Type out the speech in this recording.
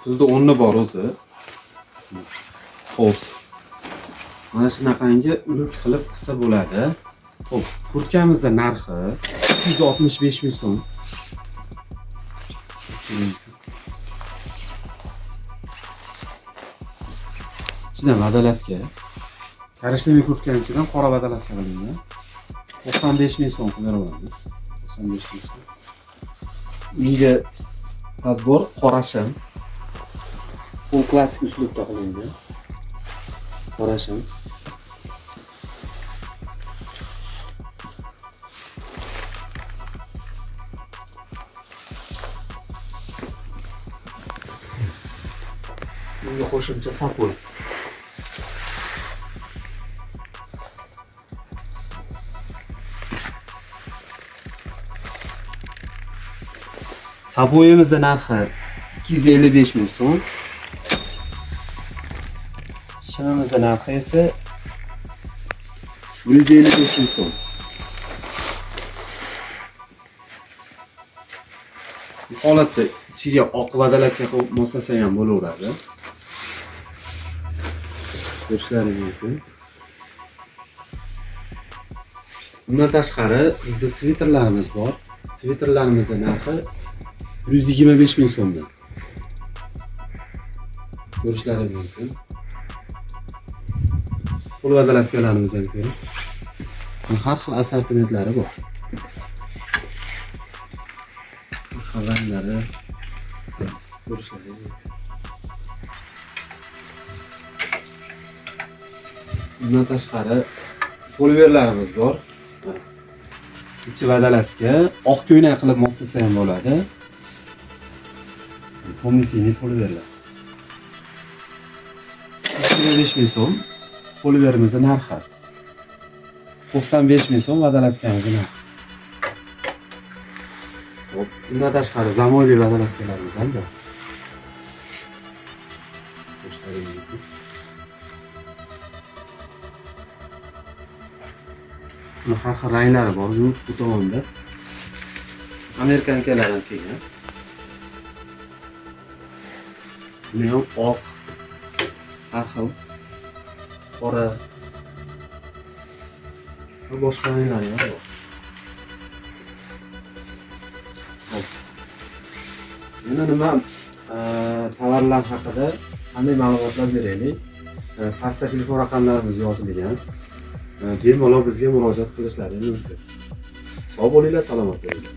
Tuzda 10 ta bor o'zi. Xo'p. Mana shunaqangi uluk qilib qilsa bo'ladi. Xo'p, kurtkamizning narxi 265 ming so'm. Ichidan vadalaska. Karishli kurtkani ichidan qora vadalaska qilingan. 95 ming so'm qilib beramiz. 95 ming so'm. Unga tadbor qorashim. Bu klassik uslubda qilingan. Qorashim. Bunga qo'shimcha sapoy. Sapoyimizning narxi 255 ming so'm. Shimimizning narxi esa 155 ming so'm. Bu holatda ichiga oq vadalaska qo'yib moslasa ham bo'laveradi. Ko'rishlaringiz mumkin. Bundan tashqari bizda sviterlarimiz bor. Sviterlarimizning narxi 125 ming so'mdan. Ko'rishlaringiz mumkin. Qo'l vadalaskalarimiz ham ko'ring. Har xil assortimentlari bor. Xabarlari ko'rishlaringiz mumkin. Bundan tashqari poliverlarimiz bor. İçi vadalaska, oq ko'ynak qilib moslasa ham bo'ladi. Komisiyli poliverlar. 25 ming so'm poliverimizning narxi. 95 ming so'm vadalaskamizning narxi. Hop, bundan tashqari zamonaviy vadalaskalarimiz ham bor. Har xil ranglari bor. Bu tomonda amerikankalar ham kelgan. Neon oq, har xil qora va boshqa ranglar ham bor. Yana nima tovarlar haqida qanday ma'lumotlar beraylik? Pastda telefon raqamlarimiz yozilgan. Bemalol bizga murojaat qilishlari mumkin. Sog' bo'linglar, salomat bo'linglar.